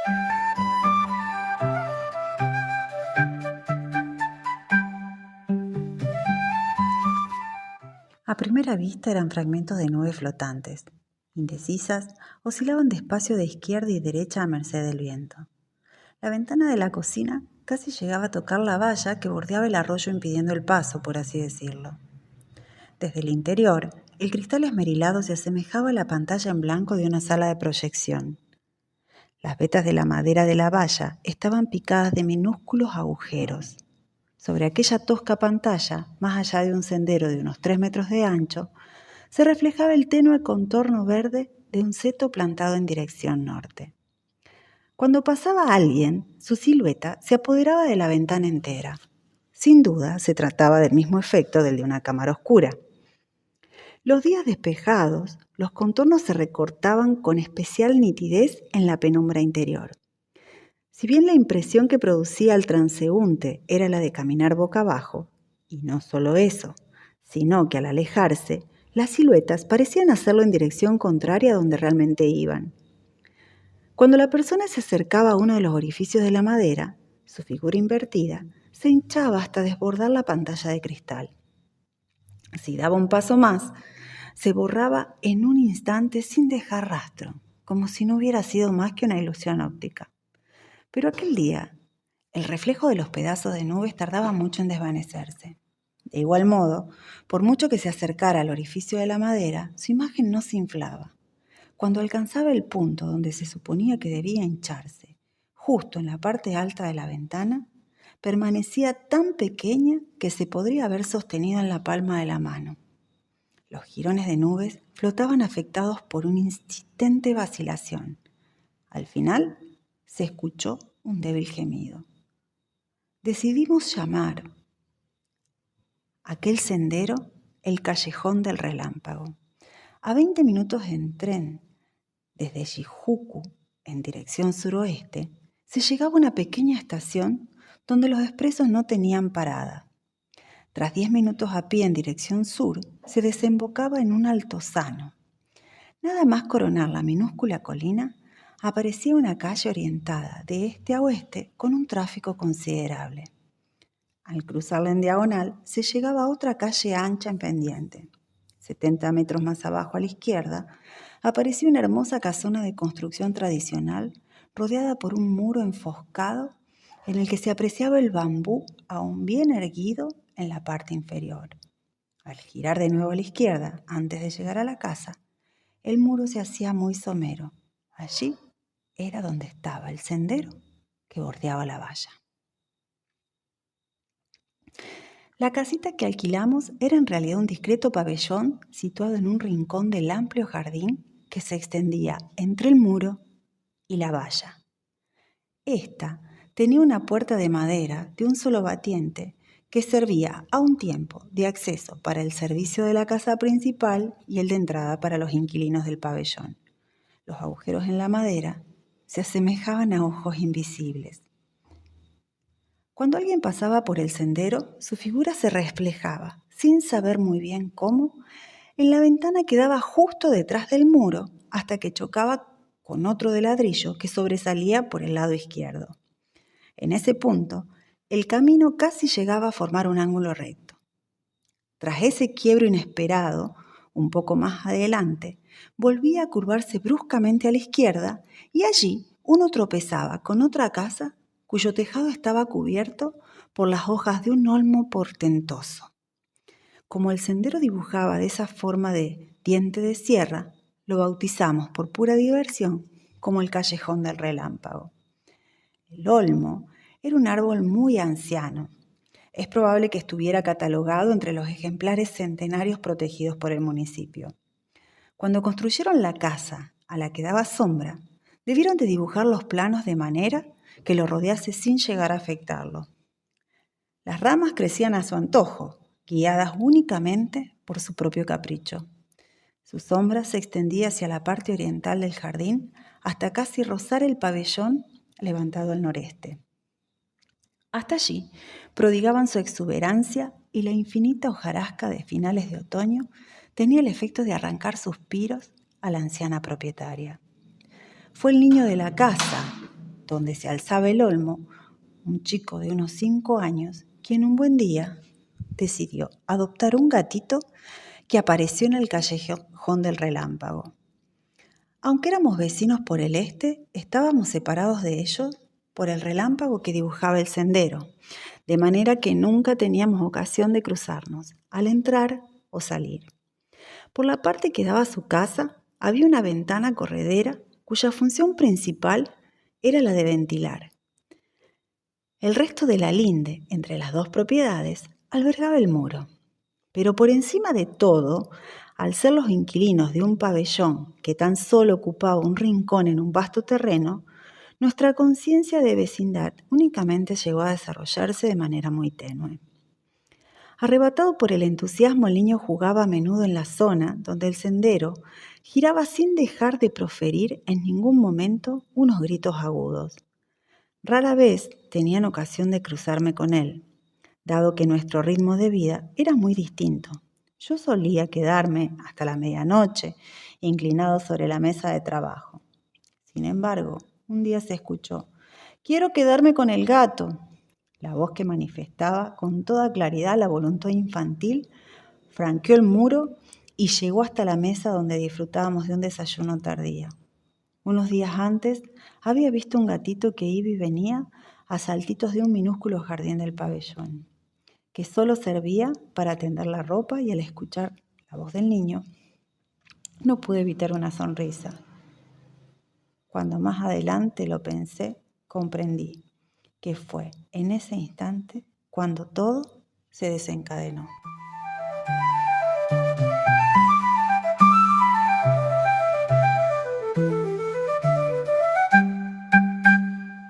A primera vista eran fragmentos de nubes flotantes. Indecisas, oscilaban despacio de izquierda y derecha a merced del viento. La ventana de la cocina casi llegaba a tocar la valla que bordeaba el arroyo impidiendo el paso, por así decirlo. Desde el interior, el cristal esmerilado se asemejaba a la pantalla en blanco de una sala de proyección. Las vetas de la madera de la valla estaban picadas de minúsculos agujeros. Sobre aquella tosca pantalla, más allá de un sendero de unos 3 metros de ancho, se reflejaba el tenue contorno verde de un seto plantado en dirección norte. Cuando pasaba alguien, su silueta se apoderaba de la ventana entera. Sin duda, se trataba del mismo efecto del de una cámara oscura. Los días despejados, los contornos se recortaban con especial nitidez en la penumbra interior. Si bien la impresión que producía al transeúnte era la de caminar boca abajo, y no solo eso, sino que al alejarse, las siluetas parecían hacerlo en dirección contraria a donde realmente iban. Cuando la persona se acercaba a uno de los orificios de la madera, su figura invertida se hinchaba hasta desbordar la pantalla de cristal. Si daba un paso más, se borraba en un instante sin dejar rastro, como si no hubiera sido más que una ilusión óptica. Pero aquel día, el reflejo de los pedazos de nubes tardaba mucho en desvanecerse. De igual modo, por mucho que se acercara al orificio de la madera, su imagen no se inflaba. Cuando alcanzaba el punto donde se suponía que debía hincharse, justo en la parte alta de la ventana, permanecía tan pequeña que se podría haber sostenido en la palma de la mano. Los jirones de nubes flotaban afectados por una insistente vacilación. Al final, se escuchó un débil gemido. Decidimos llamar aquel sendero el Callejón del Relámpago. A 20 minutos en tren, desde Shijuku, en dirección suroeste, se llegaba a una pequeña estación donde los expresos no tenían parada. Tras 10 minutos a pie en dirección sur, se desembocaba en un altozano. Nada más coronar la minúscula colina, aparecía una calle orientada de este a oeste con un tráfico considerable. Al cruzarla en diagonal, se llegaba a otra calle ancha en pendiente. 70 metros más abajo a la izquierda, aparecía una hermosa casona de construcción tradicional rodeada por un muro enfoscado en el que se apreciaba el bambú aún bien erguido en la parte inferior. Al girar de nuevo a la izquierda, antes de llegar a la casa, el muro se hacía muy somero. Allí era donde estaba el sendero que bordeaba la valla. La casita que alquilamos era en realidad un discreto pabellón situado en un rincón del amplio jardín que se extendía entre el muro y la valla. Esta tenía una puerta de madera de un solo batiente que servía a un tiempo de acceso para el servicio de la casa principal y el de entrada para los inquilinos del pabellón. Los agujeros en la madera se asemejaban a ojos invisibles. Cuando alguien pasaba por el sendero, su figura se reflejaba, sin saber muy bien cómo, en la ventana que daba justo detrás del muro hasta que chocaba con otro de ladrillo que sobresalía por el lado izquierdo. En ese punto, el camino casi llegaba a formar un ángulo recto. Tras ese quiebro inesperado, un poco más adelante, volvía a curvarse bruscamente a la izquierda y allí uno tropezaba con otra casa cuyo tejado estaba cubierto por las hojas de un olmo portentoso. Como el sendero dibujaba de esa forma de diente de sierra, lo bautizamos por pura diversión como el Callejón del Relámpago. El olmo era un árbol muy anciano. Es probable que estuviera catalogado entre los ejemplares centenarios protegidos por el municipio. Cuando construyeron la casa a la que daba sombra, debieron de dibujar los planos de manera que lo rodease sin llegar a afectarlo. Las ramas crecían a su antojo, guiadas únicamente por su propio capricho. Su sombra se extendía hacia la parte oriental del jardín hasta casi rozar el pabellón levantado al noreste. Hasta allí prodigaban su exuberancia y la infinita hojarasca de finales de otoño tenía el efecto de arrancar suspiros a la anciana propietaria. Fue el niño de la casa, donde se alzaba el olmo, un chico de unos 5 años, quien un buen día decidió adoptar un gatito que apareció en el callejón del relámpago. Aunque éramos vecinos por el este, estábamos separados de ellos por el relámpago que dibujaba el sendero, de manera que nunca teníamos ocasión de cruzarnos al entrar o salir. Por la parte que daba a su casa había una ventana corredera cuya función principal era la de ventilar. El resto de la linde entre las dos propiedades albergaba el muro. Pero por encima de todo, al ser los inquilinos de un pabellón que tan solo ocupaba un rincón en un vasto terreno, nuestra conciencia de vecindad únicamente llegó a desarrollarse de manera muy tenue. Arrebatado por el entusiasmo, el niño jugaba a menudo en la zona donde el sendero giraba sin dejar de proferir en ningún momento unos gritos agudos. Rara vez tenían ocasión de cruzarme con él, dado que nuestro ritmo de vida era muy distinto. Yo solía quedarme hasta la medianoche, inclinado sobre la mesa de trabajo. Sin embargo, un día se escuchó: «Quiero quedarme con el gato». La voz, que manifestaba con toda claridad la voluntad infantil, franqueó el muro y llegó hasta la mesa donde disfrutábamos de un desayuno tardío. Unos días antes había visto un gatito que iba y venía a saltitos de un minúsculo jardín del pabellón, que solo servía para tender la ropa, y al escuchar la voz del niño no pude evitar una sonrisa. Cuando más adelante lo pensé, comprendí que fue en ese instante cuando todo se desencadenó.